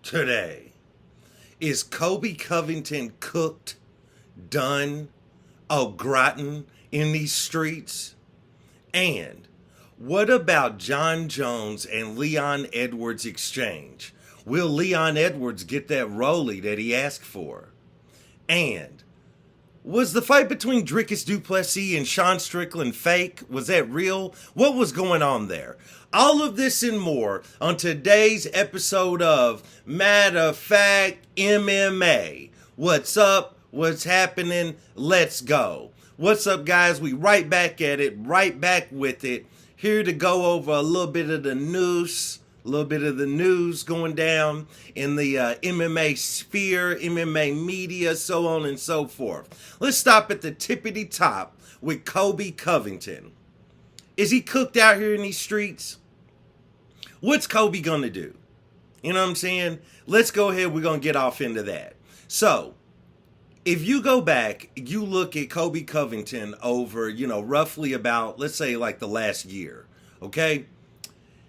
today. Is Colby Covington cooked, done, au gratin in these streets? And what about Jon Jones and Leon Edwards exchange? Will Leon Edwards get that rollie that he asked for? And was the fight between Dricus Duplessis and Sean Strickland fake? Was that real? What was going on there? All of this and more on today's episode of Matter of Fact MMA. What's up? What's happening? Let's go. What's up, guys? We right back at it, right back with it. Here to go over a little bit of the news. A little bit of the news going down in the MMA sphere, MMA media, so on and so forth. Let's stop at the tippity top with Colby Covington. Is he cooked out here in these streets? What's Colby gonna do? You know what I'm saying? Let's go ahead. We're gonna get off into that. So, if you go back, you look at Colby Covington over, roughly about, let's say, like the last year, okay?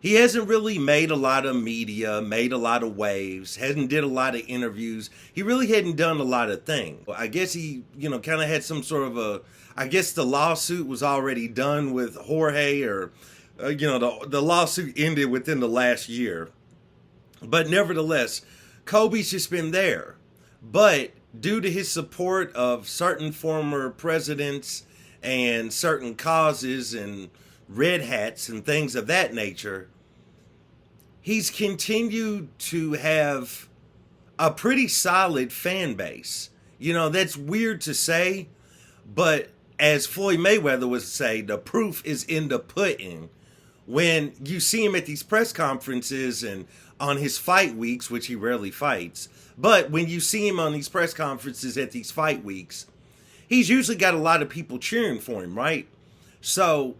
He hasn't really made a lot of media, made a lot of waves, hasn't did a lot of interviews. He really hadn't done a lot of things. I guess he, kind of had some sort of I guess the lawsuit was already done with Jorge, or, the lawsuit ended within the last year. But nevertheless, Colby's just been there. But due to his support of certain former presidents and certain causes and red hats and things of that nature, he's continued to have a pretty solid fan base. That's weird to say, but as Floyd Mayweather would say, the proof is in the pudding. When you see him at these press conferences and on his fight weeks, which he rarely fights, but when you see him on these press conferences at these fight weeks, he's usually got a lot of people cheering for him, right? So,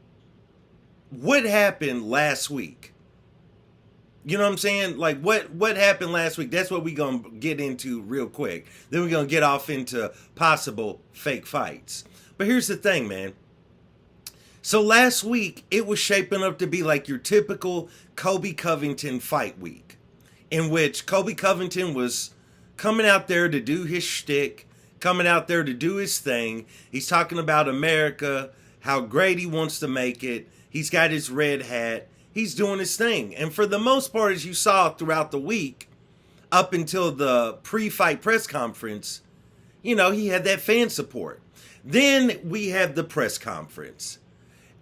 what happened last week? You know what I'm saying? Like, what happened last week? That's what we're going to get into real quick. Then we're going to get off into possible fake fights. But here's the thing, man. So last week, it was shaping up to be like your typical Colby Covington fight week, in which Colby Covington was coming out there to do his shtick, coming out there to do his thing. He's talking about America, how great he wants to make it. He's got his red hat. He's doing his thing. And for the most part, as you saw throughout the week, up until the pre-fight press conference, he had that fan support. Then we had the press conference.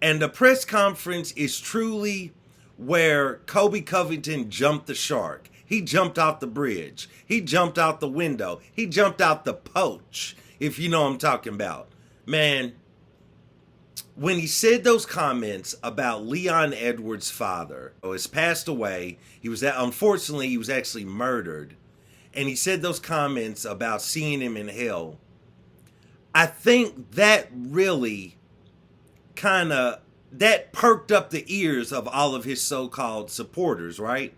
And the press conference is truly where Colby Covington jumped the shark. He jumped out the bridge. He jumped out the window. He jumped out the porch, if you know what I'm talking about. Man, when he said those comments about Leon Edwards' father, who has passed away, unfortunately, he was actually murdered, and he said those comments about seeing him in hell, I think that really that perked up the ears of all of his so-called supporters, right?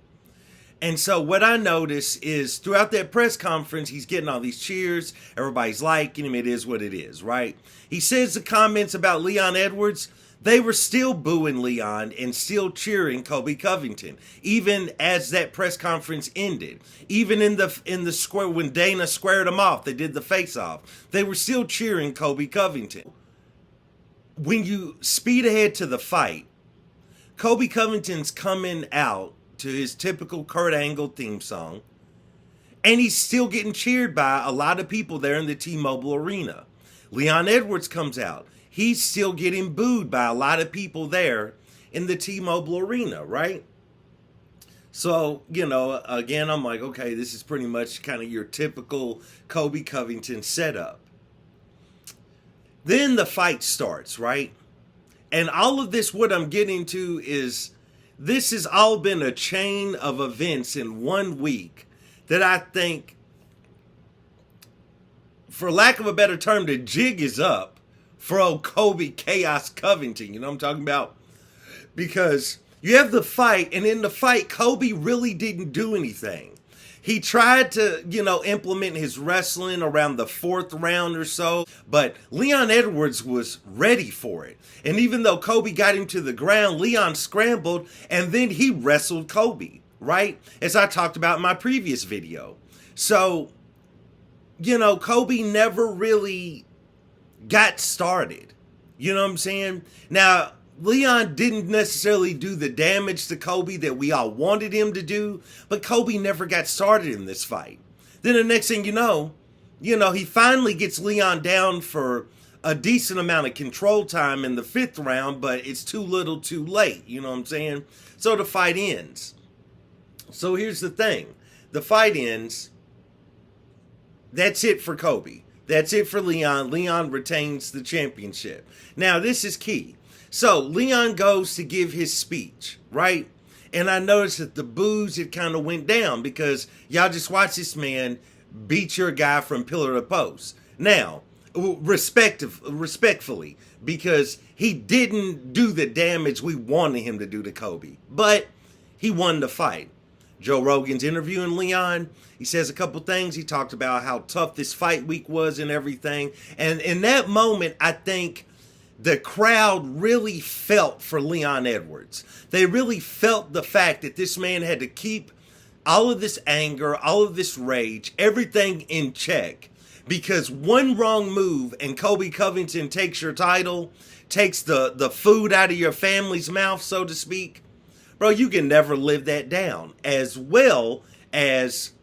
And so what I noticed is throughout that press conference, he's getting all these cheers. Everybody's liking him. It is what it is, right? He says the comments about Leon Edwards, they were still booing Leon and still cheering Colby Covington, even as that press conference ended. Even in the square, when Dana squared him off, they did the face-off, they were still cheering Colby Covington. When you speed ahead to the fight, Colby Covington's coming out to his typical Kurt Angle theme song, and he's still getting cheered by a lot of people there in the T-Mobile Arena. Leon Edwards comes out. He's still getting booed by a lot of people there in the T-Mobile Arena, right? So, again, I'm like, okay, this is pretty much kind of your typical Colby Covington setup. Then the fight starts, right? And all of this, what I'm getting to is, this has all been a chain of events in 1 week that I think, for lack of a better term, the jig is up for old Colby Chaos Covington. You know what I'm talking about? Because you have the fight, and in the fight, Colby really didn't do anything. He tried to, implement his wrestling around the 4th round or so, but Leon Edwards was ready for it. And even though Colby got him to the ground, Leon scrambled, and then he wrestled Colby. right? As I talked about in my previous video. So, Colby never really got started. You know what I'm saying? Now, Leon didn't necessarily do the damage to Colby that we all wanted him to do, but Colby never got started in this fight. Then the next thing you know, he finally gets Leon down for a decent amount of control time in the 5th round, but it's too little too late. You know what I'm saying? So the fight ends. So here's the thing. The fight ends. That's it for Colby. That's it for Leon. Leon retains the championship. Now, this is key. So, Leon goes to give his speech, right? And I noticed that the boos, it kind of went down because y'all just watch this man beat your guy from pillar to post. Now, respectfully, because he didn't do the damage we wanted him to do to Colby. But he won the fight. Joe Rogan's interviewing Leon. He says a couple things. He talked about how tough this fight week was and everything. And in that moment, I think the crowd really felt for Leon Edwards. They really felt the fact that this man had to keep all of this anger, all of this rage, everything in check. Because one wrong move and Colby Covington takes your title, takes the food out of your family's mouth, so to speak. Bro, you can never live that down. As well as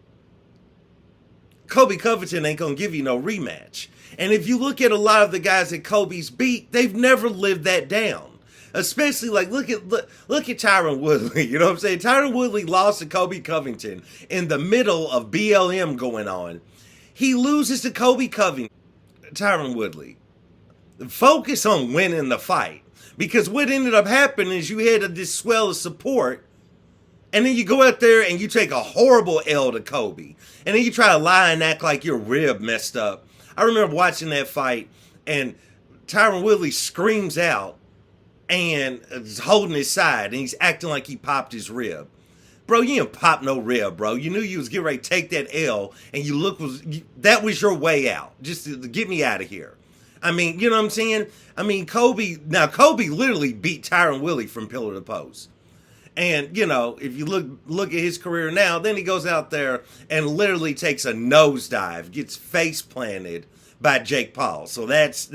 Colby Covington ain't going to give you no rematch. And if you look at a lot of the guys that Colby's beat, they've never lived that down. Especially, like, look at Tyron Woodley. You know what I'm saying? Tyron Woodley lost to Colby Covington in the middle of BLM going on. He loses to Colby Covington. Tyron Woodley, focus on winning the fight. Because what ended up happening is you had this swell of support, and then you go out there and you take a horrible L to Colby. And then you try to lie and act like your rib messed up. I remember watching that fight, and Tyron Woodley screams out and is holding his side, and he's acting like he popped his rib. Bro, you didn't pop no rib, bro. You knew you was getting ready to take that L, and that was your way out. Just to get me out of here. I mean, you know what I'm saying? I mean, Colby literally beat Tyron Woodley from pillar to post. And, if you look at his career now, then he goes out there and literally takes a nosedive, gets face planted by Jake Paul. So that's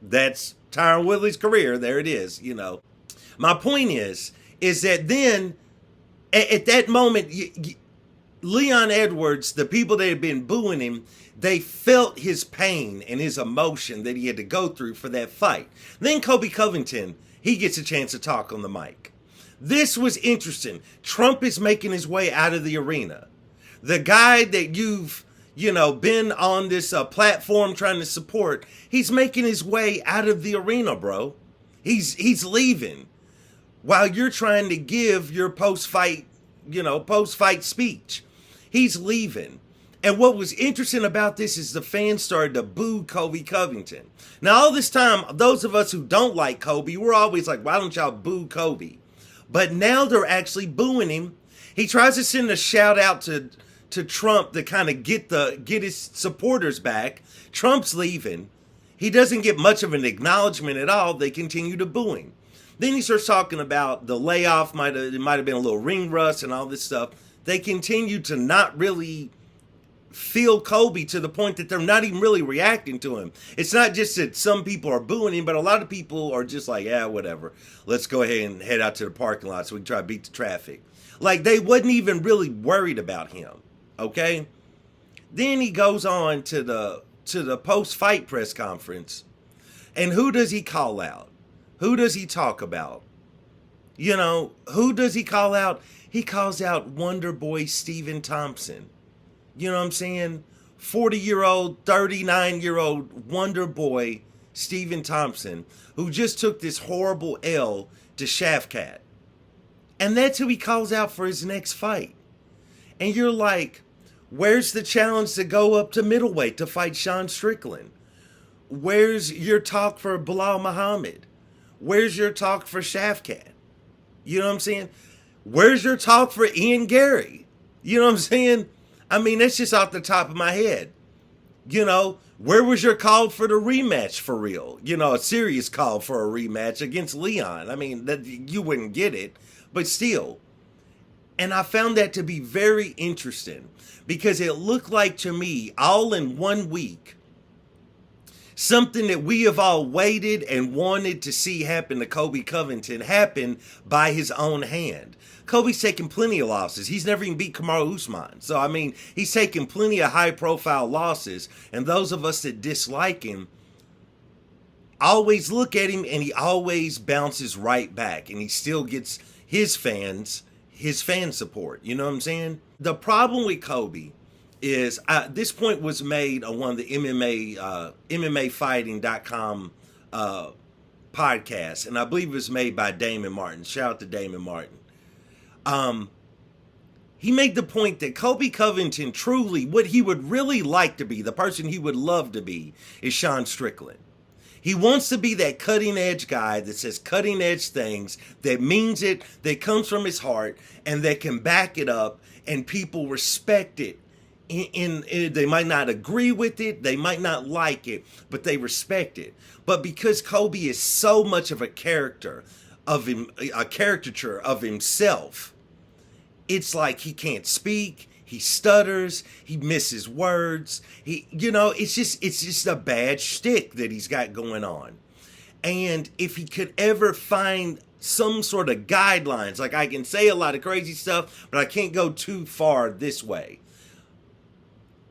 Tyron Woodley's career. There it is, My point is that then at that moment, Leon Edwards, the people that had been booing him, they felt his pain and his emotion that he had to go through for that fight. Then Colby Covington, he gets a chance to talk on the mic. This was interesting. Trump is making his way out of the arena. The guy that you've, been on this platform trying to support, he's making his way out of the arena, bro. He's leaving while you're trying to give your post-fight speech. He's leaving. And what was interesting about this is the fans started to boo Colby Covington. Now, all this time, those of us who don't like Colby, we're always like, why don't y'all boo Colby? But now they're actually booing him. He tries to send a shout out to Trump to kind of get his supporters back. Trump's leaving. He doesn't get much of an acknowledgement at all. They continue to boo him. Then he starts talking about the layoff. It might have been a little ring rust and all this stuff. They continue to not really feel Colby to the point that they're not even really reacting to him. It's not just that some people are booing him, but a lot of people are just like, yeah, whatever. Let's go ahead and head out to the parking lot so we can try to beat the traffic. Like, they wasn't even really worried about him, okay? Then he goes on to the post-fight press conference, and who does he call out? Who does he talk about? Who does he call out? He calls out Wonder Boy Stephen Thompson. You know what I'm saying? 40-year-old, 39-year-old Wonder Boy Stephen Thompson, who just took this horrible L to Shafkat. And that's who he calls out for his next fight. And you're like, where's the challenge to go up to middleweight to fight Sean Strickland? Where's your talk for Bilal Muhammad? Where's your talk for Shafkat? You know what I'm saying? Where's your talk for Ian Gary? You know what I'm saying? I mean, that's just off the top of my head. Where was your call for the rematch for real? A serious call for a rematch against Leon. I mean, you wouldn't get it, but still. And I found that to be very interesting because it looked like to me, all in 1 week, something that we have all waited and wanted to see happen to Colby Covington happen by his own hand. Colby's taken plenty of losses. He's never even beat Kamaru Usman. So, I mean, he's taken plenty of high-profile losses. And those of us that dislike him always look at him and he always bounces right back. And he still gets his fan support. You know what I'm saying? The problem with Colby is this point was made on one of the MMAfighting.com podcasts, and I believe it was made by Damon Martin. Shout out to Damon Martin. He made the point that Colby Covington truly, what he would really like to be, the person he would love to be, is Sean Strickland. He wants to be that cutting edge guy that says cutting edge things, that means it, that comes from his heart, and that can back it up, and people respect it. They might not agree with it, they might not like it, but they respect it. But because Colby is so much of a caricature of himself, it's like he can't speak, he stutters, he misses words. It's just a bad shtick that he's got going on. And if he could ever find some sort of guidelines, like I can say a lot of crazy stuff, but I can't go too far this way.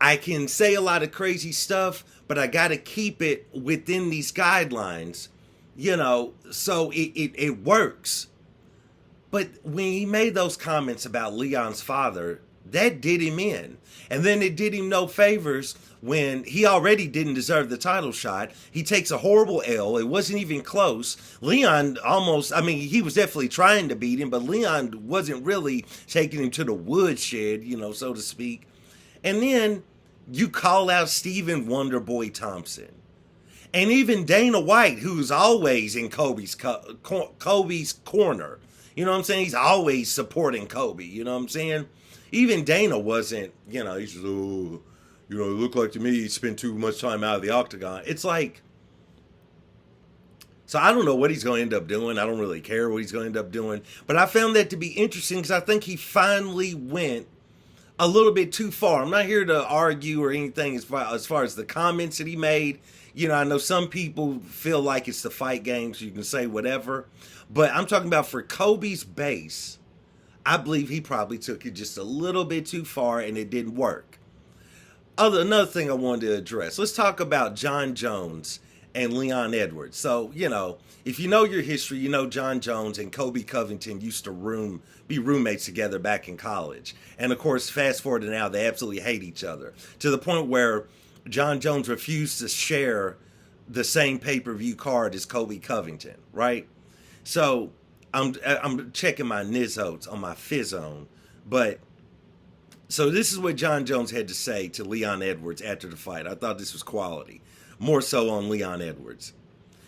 I can say a lot of crazy stuff, but I got to keep it within these guidelines, so it works. But when he made those comments about Leon's father, that did him in. And then it did him no favors when he already didn't deserve the title shot. He takes a horrible L. It wasn't even close. Leon he was definitely trying to beat him, but Leon wasn't really taking him to the woodshed, so to speak. And then you call out Stephen Wonderboy Thompson. And even Dana White, who's always in Colby's corner. You know what I'm saying? He's always supporting Colby. You know what I'm saying? Even Dana wasn't, he says, it looked like to me he spent too much time out of the octagon. It's like, so I don't know what he's going to end up doing. I don't really care what he's going to end up doing. But I found that to be interesting because I think he finally went a little bit too far. I'm not here to argue or anything as far as the comments that he made. I know some people feel like it's the fight game, so you can say whatever. But I'm talking about for Colby's base, I believe he probably took it just a little bit too far and it didn't work. Another thing I wanted to address. Let's talk about Jon Jones and Leon Edwards. So, if you know your history, Jon Jones and Colby Covington used to be roommates together back in college. And of course, fast forward to now, they absolutely hate each other to the point where Jon Jones refused to share the same pay-per-view card as Colby Covington, right? So I'm checking my Nizzotes on my Fizzone, but so this is what Jon Jones had to say to Leon Edwards after the fight. I thought this was quality, more so on Leon Edwards.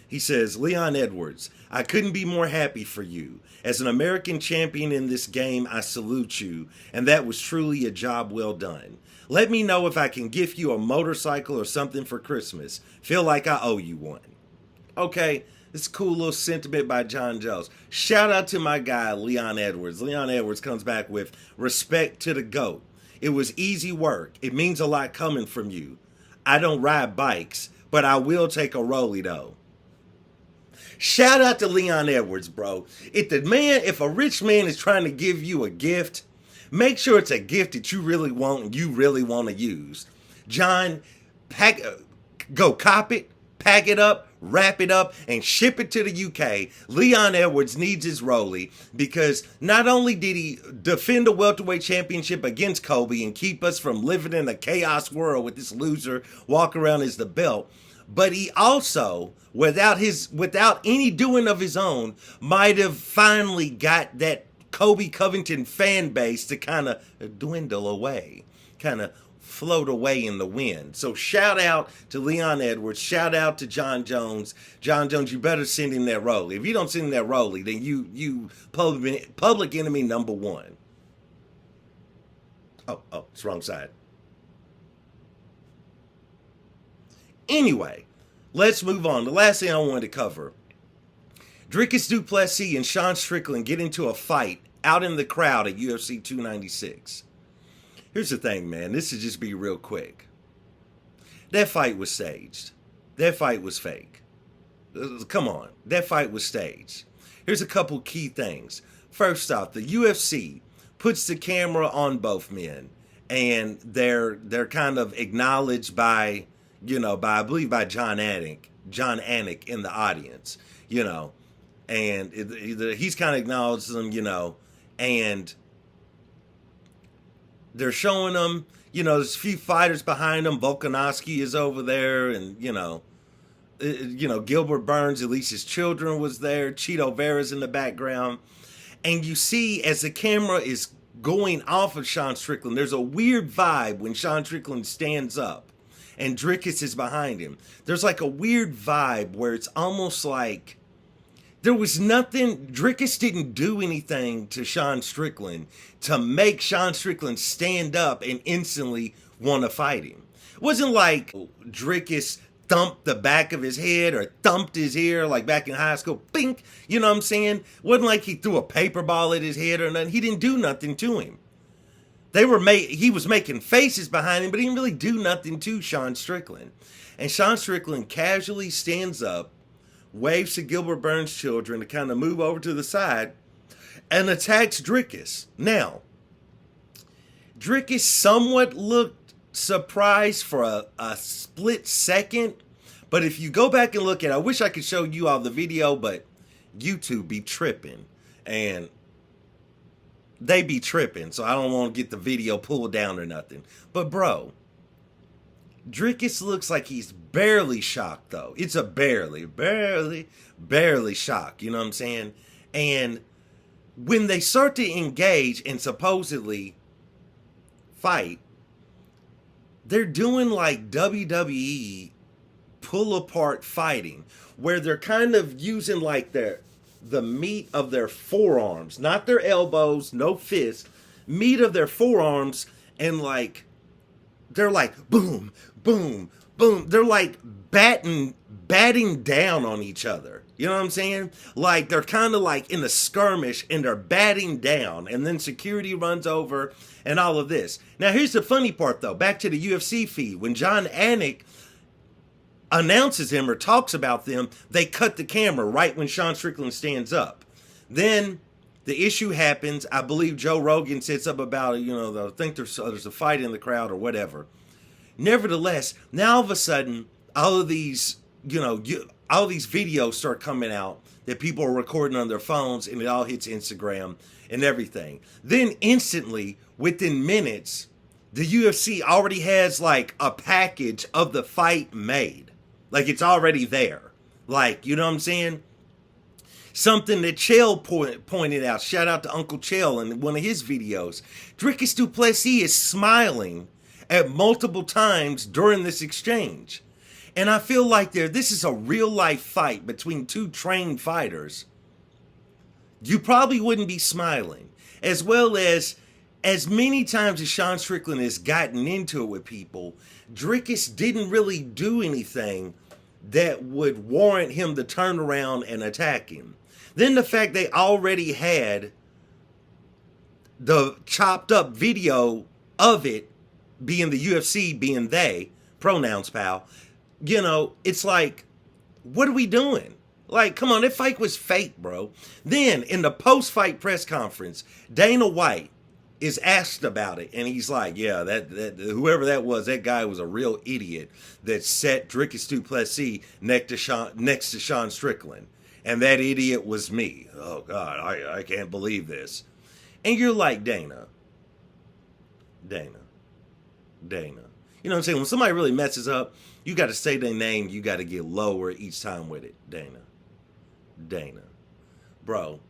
He says, Leon Edwards, I couldn't be more happy for you. As an American champion in this game, I salute you, and that was truly a job well done. Let me know if I can gift you a motorcycle or something for Christmas. Feel like I owe you one. Okay, this is a cool little sentiment by Jon Jones. Shout out to my guy, Leon Edwards. Leon Edwards comes back with respect to the GOAT. It was easy work. It means a lot coming from you. I don't ride bikes, but I will take a rollie though. Shout out to Leon Edwards, bro. If a rich man is trying to give you a gift, make sure it's a gift that you really want and you really want to use. John, go cop it, pack it up, wrap it up, and ship it to the UK. Leon Edwards needs his rollie because not only did he defend a welterweight championship against Colby and keep us from living in a chaos world with this loser walking around as the belt, but he also, without any doing of his own, might have finally got that Colby Covington fan base to kind of dwindle away, kind of float away in the wind. So shout out to Leon Edwards. Shout out to Jon Jones. Jon Jones, you better send him that rollie. If you don't send him that rollie, then you public enemy number one. Oh, it's wrong side. Anyway, let's move on. The last thing I wanted to cover. Dricus du Plessis and Sean Strickland get into a fight out in the crowd at UFC 296. Here's the thing, man. This should just be real quick. That fight was staged. That fight was fake. Come on. That fight was staged. Here's a couple key things. First off, the UFC puts the camera on both men, and they're kind of acknowledged by, I believe by John Anik in the audience, and he's kind of acknowledged them, and they're showing them, there's a few fighters behind them. Volkanovski is over there, and, Gilbert Burns, at least his children was there. Cheeto Vera's in the background. And you see, as the camera is going off of Sean Strickland, there's a weird vibe when Sean Strickland stands up and Dricus is behind him. There's like a weird vibe where it's almost like there was nothing. Dricus didn't do anything to Sean Strickland to make Sean Strickland stand up and instantly want to fight him. It wasn't like Dricus thumped the back of his head or thumped his ear like back in high school. Bink! You know what I'm saying? It wasn't like he threw a paper ball at his head or nothing. He didn't do nothing to him. He was making faces behind him, but he didn't really do nothing to Sean Strickland. And Sean Strickland casually stands up, waves to Gilbert Burns' children to kind of move over to the side, and attacks Dricus. Now, Dricus somewhat looked surprised for a split second, but if you go back and look at it, I wish I could show you all the video, but YouTube be tripping, and they be tripping, so I don't want to get the video pulled down or nothing. But bro, Dricus looks like he's barely shocked, though. It's a barely shock, you know what I'm saying? And when they start to engage and supposedly fight, they're doing like WWE pull apart fighting, where they're kind of using like the meat of their forearms, not their elbows, no fists, meat of their forearms, and like they're like boom, boom, boom. They're like batting down on each other. You know what I'm saying? Like they're kind of like in a skirmish and they're batting down, and then security runs over and all of this. Now here's the funny part though. Back to the UFC feed. When John Anik announces him or talks about them, they cut the camera right when Sean Strickland stands up. Then the issue happens. I believe Joe Rogan said something about it. I think there's a fight in the crowd or whatever. Nevertheless, now all of a sudden, all of these videos start coming out that people are recording on their phones, and it all hits Instagram and everything. Then instantly, within minutes, the UFC already has like a package of the fight made. Like it's already there. Like, you know what I'm saying? Something that Chael pointed out. Shout out to Uncle Chael in one of his videos. Dricus du Plessis is smiling at multiple times during this exchange. And I feel like this is a real life fight between two trained fighters. You probably wouldn't be smiling. As well as many times as Sean Strickland has gotten into it with people, Dricus didn't really do anything that would warrant him to turn around and attack him. Then the fact they already had the chopped up video of it, being the UFC, being they, pronouns, pal, it's like, what are we doing? Like, come on, that fight was fake, bro. Then, in the post-fight press conference, Dana White is asked about it, and he's like, yeah, that whoever that was, that guy was a real idiot that set Dricus du Plessis next to Sean Strickland, and that idiot was me. Oh God, I can't believe this. And you're like, Dana. You know what I'm saying? When somebody really messes up, you got to say their name. You got to get lower each time with it. Dana. Bro,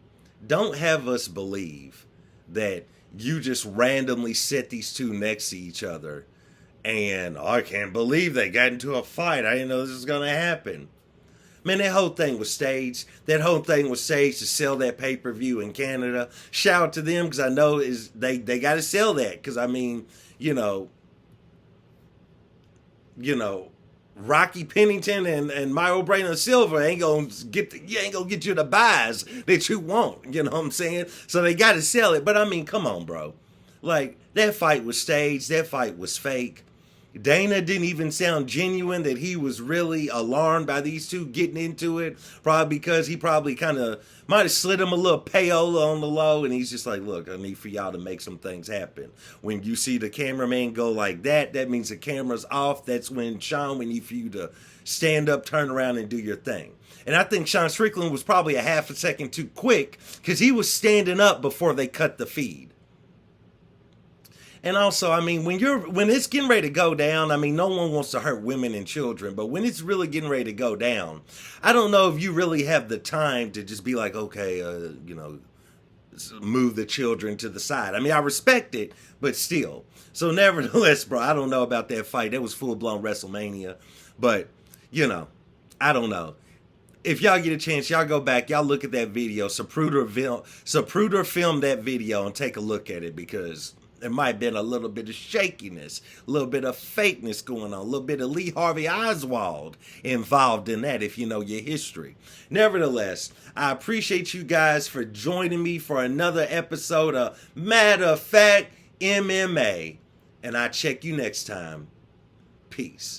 don't have us believe that you just randomly set these two next to each other and I can't believe they got into a fight. I didn't know this was going to happen. Man, that whole thing was staged. That whole thing was staged to sell that pay-per-view in Canada. Shout out to them, because I know they got to sell that. Because, I mean, Rocky Pennington and Mario Brandon Silva ain't gonna get you the buys that you want. You know what I'm saying? So they got to sell it. But I mean, come on, bro. Like, that fight was staged. That fight was fake. Dana didn't even sound genuine that he was really alarmed by these two getting into it. Probably because he probably kind of might have slid him a little payola on the low. And he's just like, look, I need for y'all to make some things happen. When you see the cameraman go like that, that means the camera's off. That's when Sean, we need for you to stand up, turn around, and do your thing. And I think Sean Strickland was probably a half a second too quick because he was standing up before they cut the feed. And also, I mean, when it's getting ready to go down, I mean, no one wants to hurt women and children, but when it's really getting ready to go down, I don't know if you really have the time to just be like, okay, move the children to the side. I mean, I respect it, but still. So nevertheless, bro, I don't know about that fight. That was full-blown WrestleMania. But, I don't know. If y'all get a chance, y'all go back, y'all look at that video. Zapruder filmed that video and take a look at it because there might have been a little bit of shakiness, a little bit of fakeness going on, a little bit of Lee Harvey Oswald involved in that if you know your history. Nevertheless, I appreciate you guys for joining me for another episode of Matter of Fact MMA. And I'll check you next time. Peace.